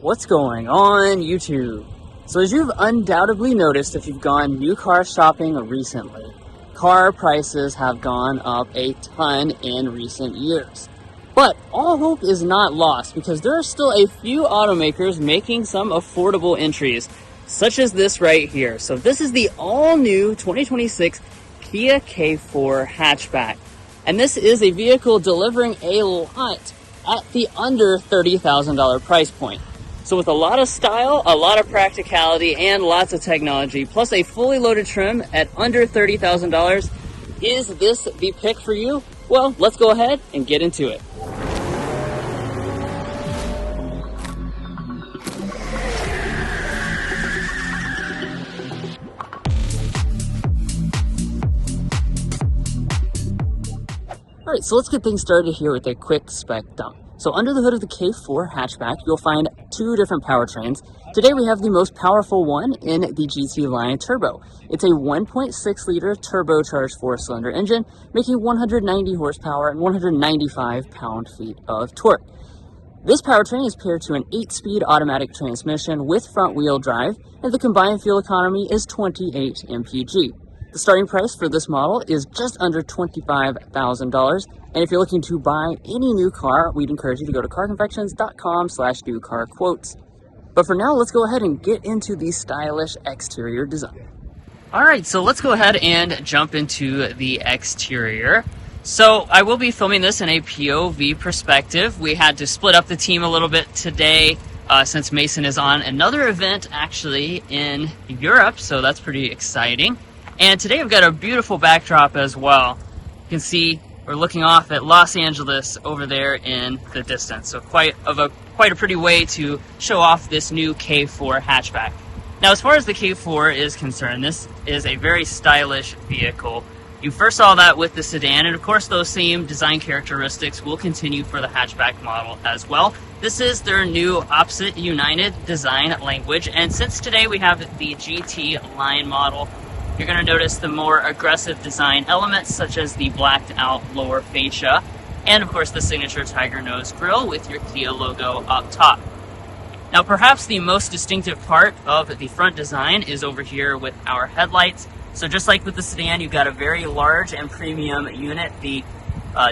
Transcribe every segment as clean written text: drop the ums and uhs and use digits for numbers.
What's going on YouTube? So as you've undoubtedly noticed if you've gone new car shopping recently, car prices have gone up a ton in recent years. But all hope is not lost because there are still a few automakers making some affordable entries, such as this right here. So this is the all-new 2026 Kia K4 Hatchback. And this is a vehicle delivering a lot at the under $30,000 price point. So with a lot of style, a lot of practicality, and lots of technology, plus a fully loaded trim at under $30,000, is this the pick for you? Well, let's go ahead and get into it. Alright, so let's get things started here with a quick spec dump. So under the hood of the K4 hatchback, you'll find two different powertrains. Today we have the most powerful one in the GT line turbo. It's a 1.6 liter turbocharged 4-cylinder engine, making 190 horsepower and 195 pound-feet of torque. This powertrain is paired to an 8-speed automatic transmission with front-wheel drive, and the combined fuel economy is 28 mpg. The starting price for this model is just under $25,000, and if you're looking to buy any new car, we'd encourage you to go to carconfections.com/newcarquotes. But for now, let's go ahead and get into the stylish exterior design. Alright, so let's go ahead and jump into the exterior. So I will be filming this in a POV perspective. We had to split up the team a little bit today since Mason is on another event actually in Europe, so that's pretty exciting. And today I've got a beautiful backdrop as well. You can see we're looking off at Los Angeles over there in the distance. So quite a pretty way to show off this new K4 hatchback. Now as far as the K4 is concerned, this is a very stylish vehicle. You first saw that with the sedan, and of course those same design characteristics will continue for the hatchback model as well. This is their new opposite united design language, and since today we have the GT line model, you're going to notice the more aggressive design elements such as the blacked out lower fascia and of course the signature tiger nose grille with your Kia logo up top. Now perhaps the most distinctive part of the front design is over here with our headlights. So just like with the sedan, you've got a very large and premium unit. The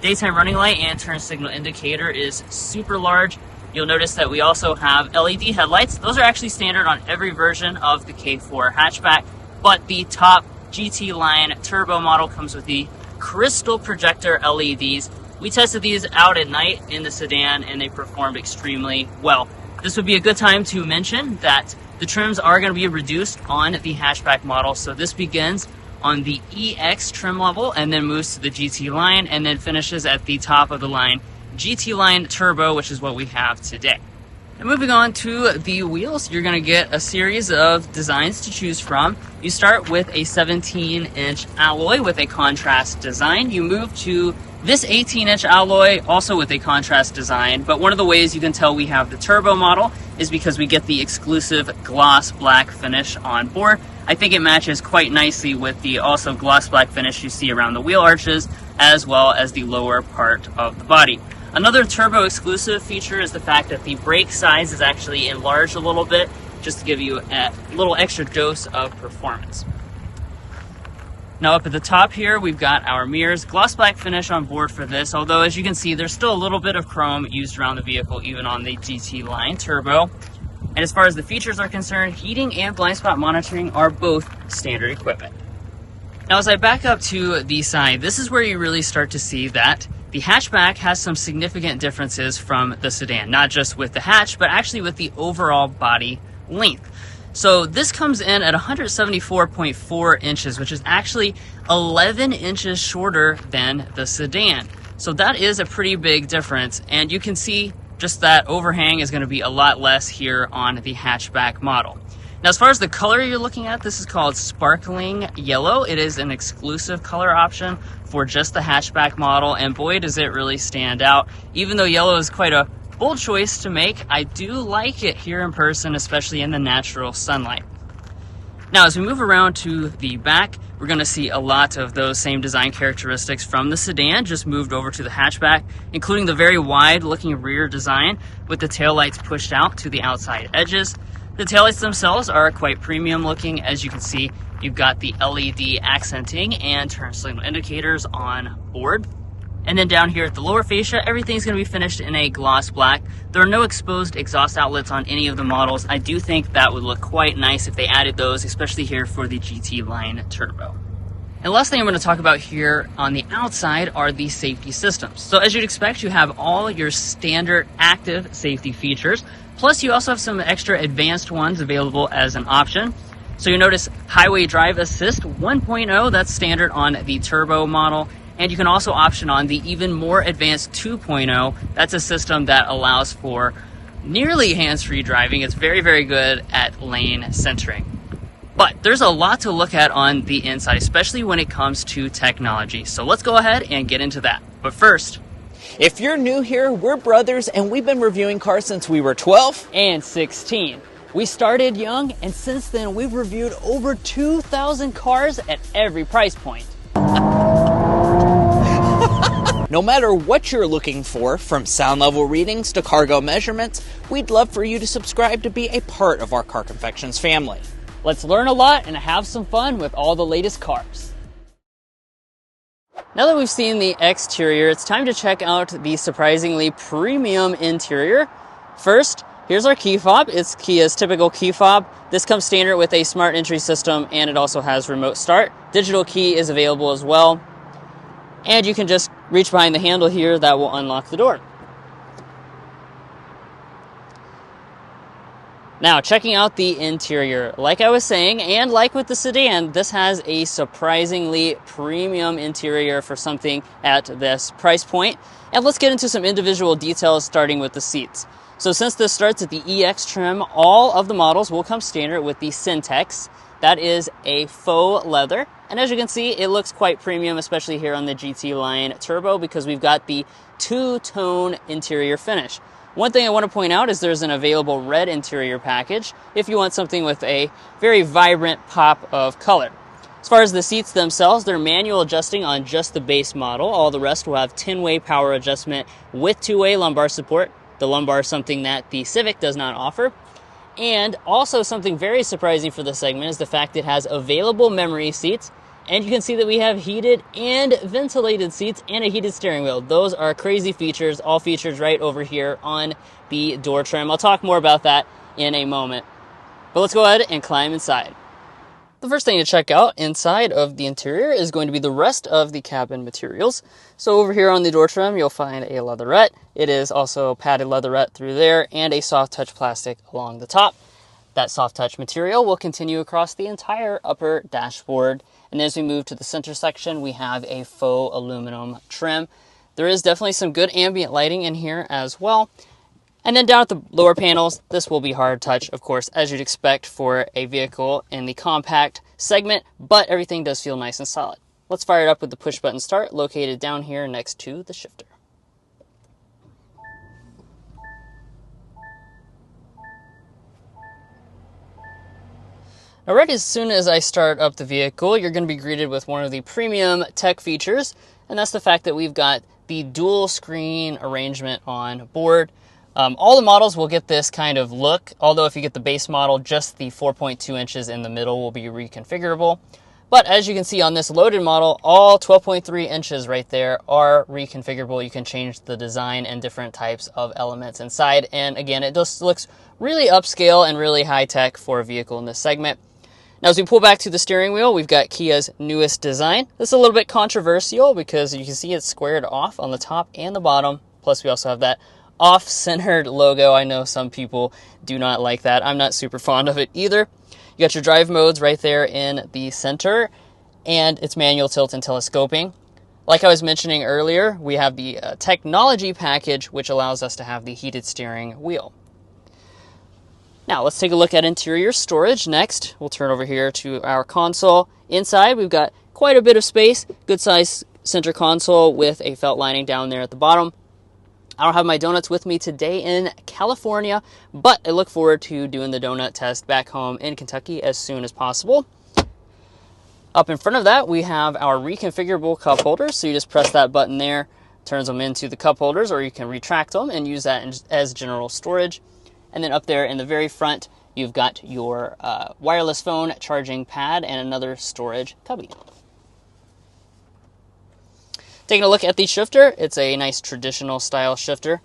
daytime running light and turn signal indicator is super large. You'll notice that we also have LED headlights. Those are actually standard on every version of the K4 hatchback. But the top GT line turbo model comes with the crystal projector LEDs. We tested these out at night in the sedan and they performed extremely well. This would be a good time to mention that the trims are going to be reduced on the hatchback model. So this begins on the EX trim level and then moves to the GT line and then finishes at the top of the line GT line turbo, which is what we have today. And moving on to the wheels, you're going to get a series of designs to choose from. You start with a 17-inch alloy with a contrast design. You move to this 18-inch alloy, also with a contrast design. But one of the ways you can tell we have the turbo model is because we get the exclusive gloss black finish on board. I think it matches quite nicely with the also gloss black finish you see around the wheel arches, as well as the lower part of the body. Another turbo exclusive feature is the fact that the brake size is actually enlarged a little bit, just to give you a little extra dose of performance. Now up at the top here, we've got our mirrors, gloss black finish on board for this, although as you can see, there's still a little bit of chrome used around the vehicle, even on the GT line turbo. And as far as the features are concerned, heating and blind spot monitoring are both standard equipment. Now as I back up to the side, this is where you really start to see that the hatchback has some significant differences from the sedan, not just with the hatch, but actually with the overall body length. So this comes in at 174.4 inches, which is actually 11 inches shorter than the sedan. So that is a pretty big difference, and you can see just that overhang is going to be a lot less here on the hatchback model. Now, as far as the color you're looking at, this is called sparkling yellow. It is an exclusive color option for just the hatchback model, and boy, does it really stand out. Even though yellow is quite a bold choice to make, I do like it here in person, especially in the natural sunlight. Now, as we move around to the back, we're going to see a lot of those same design characteristics from the sedan just moved over to the hatchback, including the very wide looking rear design with the taillights pushed out to the outside edges. The taillights themselves are quite premium looking. As you can see, you've got the LED accenting and turn signal indicators on board. And then down here at the lower fascia, everything's going to be finished in a gloss black. There are no exposed exhaust outlets on any of the models. I do think that would look quite nice if they added those, especially here for the GT line turbo. And last thing I'm going to talk about here on the outside are the safety systems. So as you'd expect, you have all your standard active safety features, plus you also have some extra advanced ones available as an option. So you notice Highway Drive Assist 1.0, that's standard on the turbo model. And you can also option on the even more advanced 2.0. That's a system that allows for nearly hands-free driving. It's very, very good at lane centering. But there's a lot to look at on the inside, especially when it comes to technology. So let's go ahead and get into that. But first, if you're new here, we're brothers and we've been reviewing cars since we were 12 and 16. We started young, and since then we've reviewed over 2,000 cars at every price point. No matter what you're looking for, from sound level readings to cargo measurements, we'd love for you to subscribe to be a part of our Car Confections family. Let's learn a lot and have some fun with all the latest cars. Now that we've seen the exterior, it's time to check out the surprisingly premium interior. First, here's our key fob. It's Kia's typical key fob. This comes standard with a smart entry system, and it also has remote start. Digital key is available as well. And you can just reach behind the handle here that will unlock the door. Now, checking out the interior. Like I was saying, and like with the sedan, this has a surprisingly premium interior for something at this price point. And let's get into some individual details, starting with the seats. So since this starts at the EX trim, all of the models will come standard with the Syntex. That is a faux leather. And as you can see, it looks quite premium, especially here on the GT line turbo, because we've got the two-tone interior finish. One thing I want to point out is there's an available red interior package if you want something with a very vibrant pop of color. As far as the seats themselves, they're manual adjusting on just the base model. All the rest will have 10-way power adjustment with 2-way lumbar support. The lumbar is something that the Civic does not offer. And also something very surprising for the segment is the fact it has available memory seats. And you can see that we have heated and ventilated seats and a heated steering wheel. Those are crazy features, all featured right over here on the door trim. I'll talk more about that in a moment. But let's go ahead and climb inside. The first thing to check out inside of the interior is going to be the rest of the cabin materials. So over here on the door trim, you'll find a leatherette. It is also padded leatherette through there and a soft touch plastic along the top. That soft touch material will continue across the entire upper dashboard. And as we move to the center section, we have a faux aluminum trim. There is definitely some good ambient lighting in here as well. And then down at the lower panels, this will be hard touch, of course, as you'd expect for a vehicle in the compact segment, but everything does feel nice and solid. Let's fire it up with the push button start located down here next to the shifter. Now, right as soon as I start up the vehicle, you're going to be greeted with one of the premium tech features, and that's the fact that we've got the dual screen arrangement on board. All the models will get this kind of look, although if you get the base model, just the 4.2 inches in the middle will be reconfigurable. But as you can see on this loaded model, all 12.3 inches right there are reconfigurable. You can change the design and different types of elements inside. And again, it just looks really upscale and really high tech for a vehicle in this segment. Now, as we pull back to the steering wheel, we've got Kia's newest design. This is a little bit controversial because you can see it's squared off on the top and the bottom. Plus, we also have that off-centered logo. I know some people do not like that. I'm not super fond of it either. You got your drive modes right there in the center, and it's manual tilt and telescoping. Like I was mentioning earlier, we have the technology package, which allows us to have the heated steering wheel. Now, let's take a look at interior storage next. We'll turn over here to our console. Inside, we've got quite a bit of space. Good size center console with a felt lining down there at the bottom. I don't have my donuts with me today in California, but I look forward to doing the donut test back home in Kentucky as soon as possible. Up in front of that, we have our reconfigurable cup holders. So you just press that button there, turns them into the cup holders, or you can retract them and use that as general storage. And then up there in the very front, you've got your wireless phone charging pad and another storage cubby. Taking a look at the shifter, it's a nice traditional style shifter.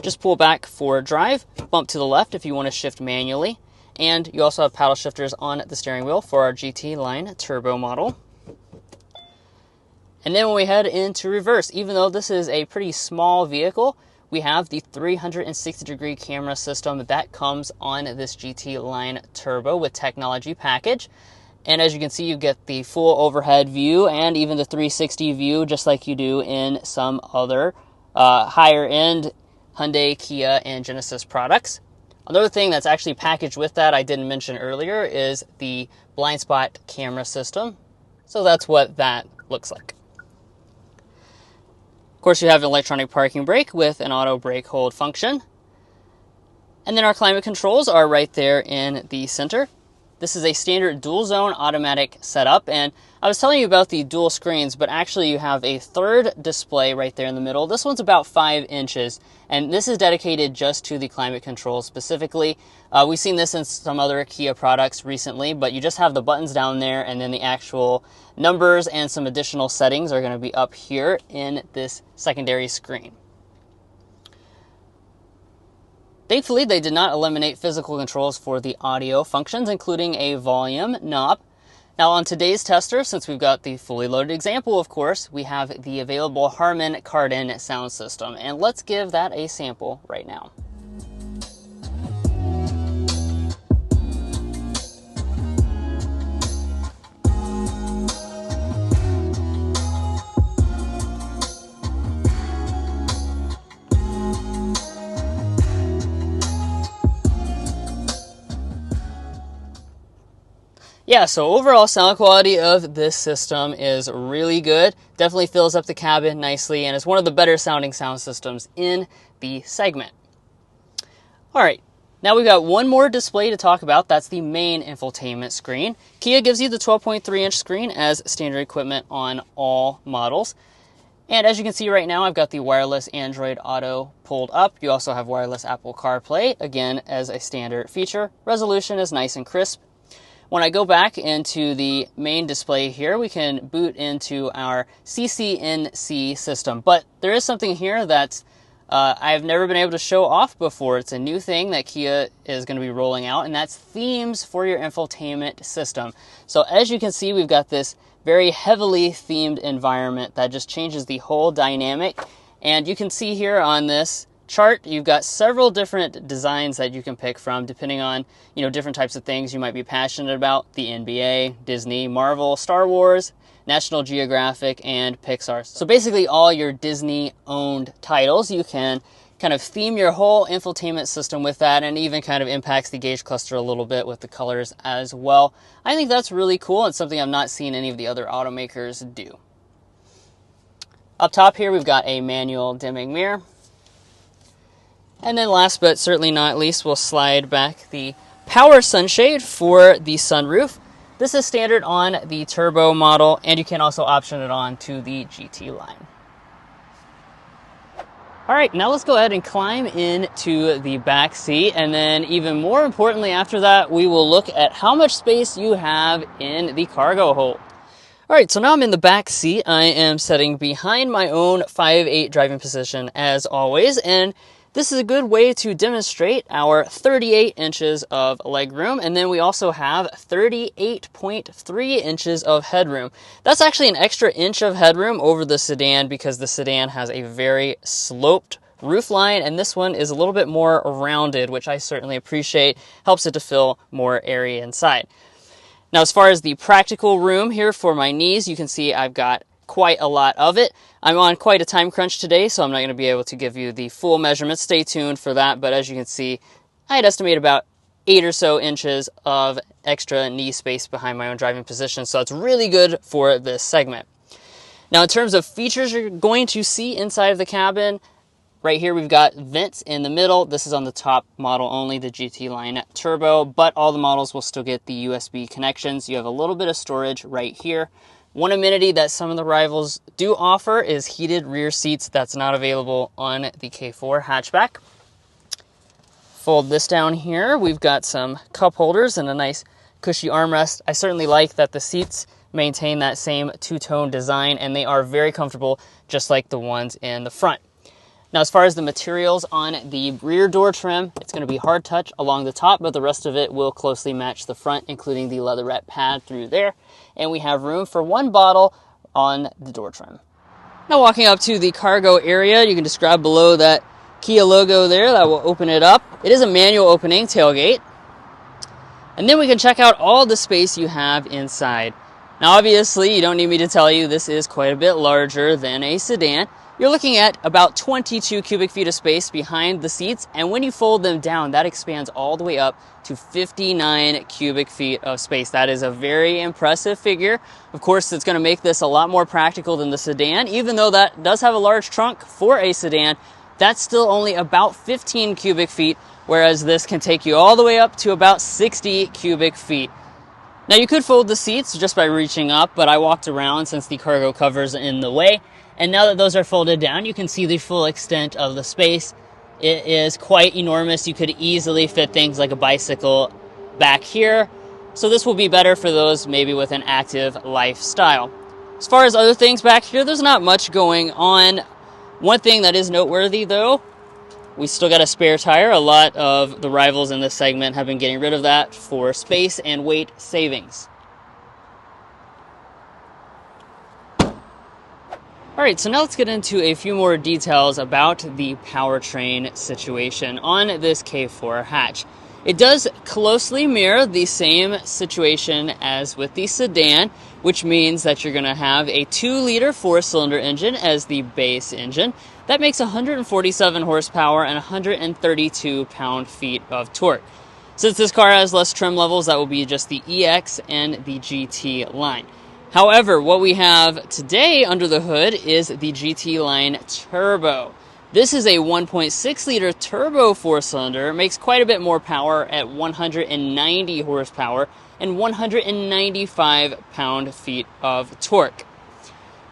Just pull back for drive, bump to the left if you want to shift manually. And you also have paddle shifters on the steering wheel for our GT line turbo model. And then when we head into reverse, even though this is a pretty small vehicle, we have the 360-degree camera system that comes on this GT line turbo with technology package. And as you can see, you get the full overhead view and even the 360 view, just like you do in some other higher-end Hyundai, Kia, and Genesis products. Another thing that's actually packaged with that I didn't mention earlier is the blind spot camera system. So that's what that looks like. Of course, you have an electronic parking brake with an auto brake hold function. And then our climate controls are right there in the center. This is a standard dual zone automatic setup, and I was telling you about the dual screens, but actually you have a third display right there in the middle. This one's about 5 inches, and this is dedicated just to the climate control specifically. We've seen this in some other Kia products recently, but you just have the buttons down there, and then the actual numbers and some additional settings are going to be up here in this secondary screen. Thankfully, they did not eliminate physical controls for the audio functions, including a volume knob. Now on today's tester, since we've got the fully loaded example, of course, we have the available Harman Kardon sound system. And let's give that a sample right now. Yeah, so overall sound quality of this system is really good. Definitely fills up the cabin nicely and is one of the better sounding sound systems in the segment. All right, now we've got one more display to talk about. That's the main infotainment screen. Kia gives you the 12.3-inch screen as standard equipment on all models. And as you can see right now, I've got the wireless Android Auto pulled up. You also have wireless Apple CarPlay, again, as a standard feature. Resolution is nice and crisp. When I go back into the main display here, we can boot into our CCNC system. But there is something here that I've never been able to show off before. It's a new thing that Kia is going to be rolling out, and that's themes for your infotainment system. So as you can see, we've got this very heavily themed environment that just changes the whole dynamic. And you can see here on this chart, you've got several different designs that you can pick from depending on, different types of things you might be passionate about. The NBA, Disney, Marvel, Star Wars, National Geographic, and Pixar. So basically all your Disney-owned titles, you can kind of theme your whole infotainment system with that, and even kind of impacts the gauge cluster a little bit with the colors as well. I think that's really cool. It's something I've not seen any of the other automakers do. Up top here, we've got a manual dimming mirror. And then last but certainly not least, we'll slide back the power sunshade for the sunroof. This is standard on the turbo model, and you can also option it on to the GT line. All right, now let's go ahead and climb into the back seat, and then even more importantly after that, we will look at how much space you have in the cargo hold. All right, so now I'm in the back seat. I am sitting behind my own 5'8" driving position as always, and this is a good way to demonstrate our 38 inches of legroom, and then we also have 38.3 inches of headroom. That's actually an extra inch of headroom over the sedan because the sedan has a very sloped roofline, and this one is a little bit more rounded, which I certainly appreciate. Helps it to feel more airy inside. Now, as far as the practical room here for my knees, you can see I've got quite a lot of it. I'm on quite a time crunch today, so I'm not going to be able to give you the full measurements. Stay tuned for that, but as you can see, I'd estimate about 8 or so inches of extra knee space behind my own driving position, so that's really good for this segment. Now, in terms of features you're going to see inside of the cabin, Right here we've got vents in the middle. This is on the top model only, the GT line turbo, but all the models will still get the USB connections. You have a little bit of storage right here. One amenity that some of the rivals do offer is heated rear seats. That's not available on the K4 hatchback. Fold this down here. We've got some cup holders and a nice cushy armrest. I certainly like that the seats maintain that same two-tone design, and they are very comfortable, just like the ones in the front. Now, as far as the materials on the rear door trim, it's going to be hard touch along the top, but the rest of it will closely match the front, including the leatherette pad through there. And we have room for one bottle on the door trim. Now, walking up to the cargo area, you can just grab below that Kia logo there. That will open it up. It is a manual opening tailgate. And then we can check out all the space you have inside. Now, obviously, you don't need me to tell you this is quite a bit larger than a sedan. You're looking at about 22 cubic feet of space behind the seats, and when you fold them down, that expands all the way up to 59 cubic feet of space. That is a very impressive figure. Of course, it's going to make this a lot more practical than the sedan. Even though that does have a large trunk for a sedan, that's still only about 15 cubic feet, whereas this can take you all the way up to about 60 cubic feet. Now, you could fold the seats just by reaching up, but I walked around since the cargo cover's in the way. And now that those are folded down, you can see the full extent of the space. It is quite enormous. You could easily fit things like a bicycle back here. So this will be better for those maybe with an active lifestyle. As far as other things back here, there's not much going on. One thing that is noteworthy, though, we still got a spare tire. A lot of the rivals in this segment have been getting rid of that for space and weight savings. All right, so now let's get into a few more details about the powertrain situation on this K4 hatch. It does closely mirror the same situation as with the sedan, which means that you're going to have a 2-liter 4-cylinder engine as the base engine. That makes 147 horsepower and 132 pound-feet of torque. Since this car has less trim levels, that will be just the EX and the GT line. However, what we have today under the hood is the GT line turbo. This is a 1.6-liter turbo 4-cylinder, makes quite a bit more power at 190 horsepower and 195 pound-feet of torque.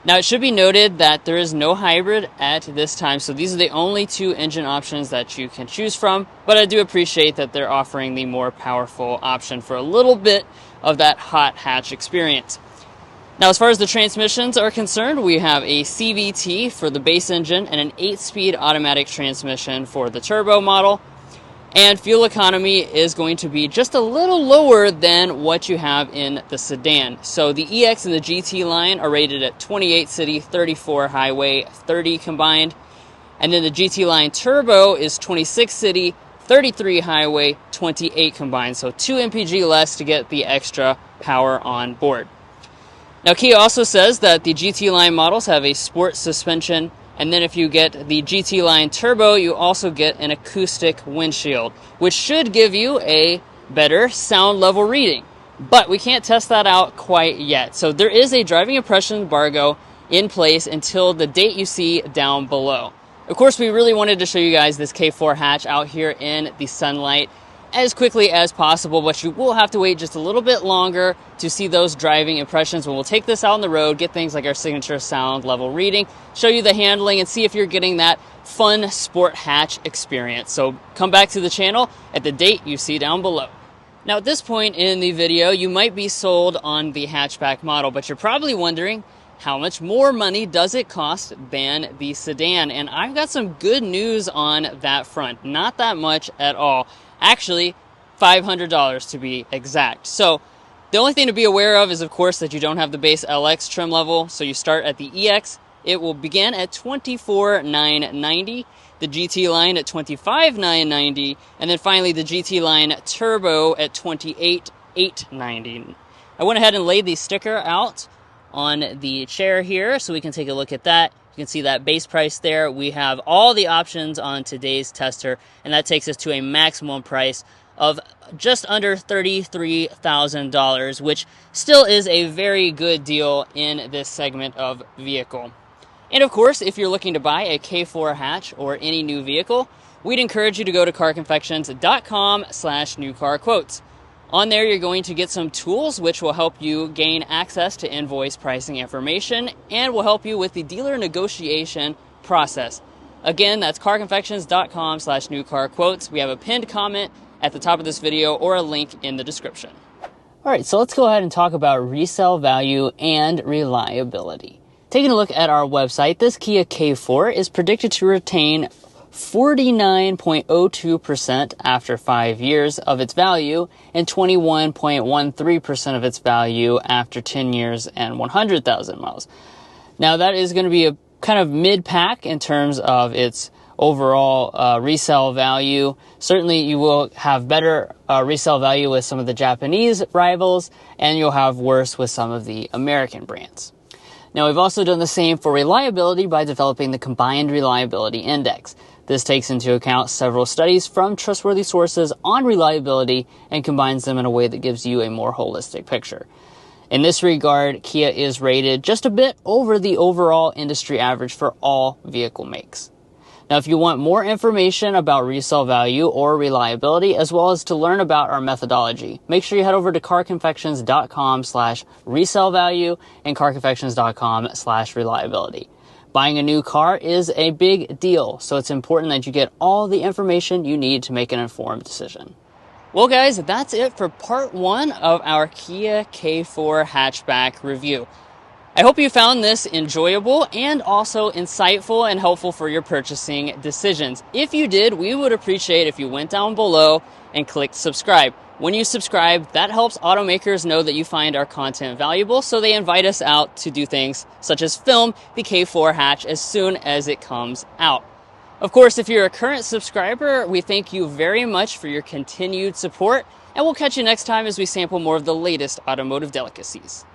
Now, it should be noted that there is no hybrid at this time, so these are the only two engine options that you can choose from, but I do appreciate that they're offering the more powerful option for a little bit of that hot hatch experience. Now, as far as the transmissions are concerned, we have a CVT for the base engine and an 8-speed automatic transmission for the turbo model. And fuel economy is going to be just a little lower than what you have in the sedan. So the EX and the GT line are rated at 28 city, 34 highway, 30 combined. And then the GT line turbo is 26 city, 33 highway, 28 combined. So 2 mpg less to get the extra power on board. Now, Kia also says that the GT line models have a sport suspension, and then if you get the GT line turbo, you also get an acoustic windshield, which should give you a better sound level reading. But we can't test that out quite yet. So there is a driving impression embargo in place until the date you see down below. Of course, we really wanted to show you guys this K4 hatch out here in the sunlight as quickly as possible, but you will have to wait just a little bit longer to see those driving impressions when we'll take this out on the road, get things like our signature sound level reading, show you the handling, and see if you're getting that fun sport hatch experience. So come back to the channel at the date you see down below. Now, at this point in the video, you might be sold on the hatchback model, but you're probably wondering, how much more money does it cost than the sedan? And I've got some good news on that front. Not that much at all. Actually, $500 to be exact. So the only thing to be aware of is, of course, that you don't have the base LX trim level. So you start at the EX. It will begin at $24,990, the GT line at $25,990, and then finally the GT line turbo at $28,890. I went ahead and laid the sticker out on the chair here so we can take a look at that. You can see that base price there. We have all the options on today's tester, and that takes us to a maximum price of just under $33,000, which still is a very good deal in this segment of vehicle. And of course, if you're looking to buy a K4 hatch or any new vehicle, we'd encourage you to go to carconfections.com/newcarquotes. On there, you're going to get some tools which will help you gain access to invoice pricing information and will help you with the dealer negotiation process. Again, that's carconfections.com/newcarquotes. We have a pinned comment at the top of this video or a link in the description. All right, so let's go ahead and talk about resale value and reliability. Taking a look at our website, this Kia K4 is predicted to retain 49.02% after 5 years of its value and 21.13% of its value after 10 years and 100,000 miles. Now that is going to be a kind of mid-pack in terms of its overall resale value. Certainly you will have better resale value with some of the Japanese rivals, and you'll have worse with some of the American brands. Now we've also done the same for reliability by developing the Combined Reliability Index. This takes into account several studies from trustworthy sources on reliability and combines them in a way that gives you a more holistic picture. In this regard, Kia is rated just a bit over the overall industry average for all vehicle makes. Now, if you want more information about resale value or reliability, as well as to learn about our methodology, make sure you head over to carconfections.com/resale value and carconfections.com/reliability. Buying a new car is a big deal, so it's important that you get all the information you need to make an informed decision. Well, guys, that's it for part 1 of our Kia K4 hatchback review. I hope you found this enjoyable and also insightful and helpful for your purchasing decisions. If you did, we would appreciate if you went down below and clicked subscribe. When you subscribe, that helps automakers know that you find our content valuable, so they invite us out to do things such as film the K4 hatch as soon as it comes out. Of course, if you're a current subscriber, we thank you very much for your continued support, and we'll catch you next time as we sample more of the latest automotive delicacies.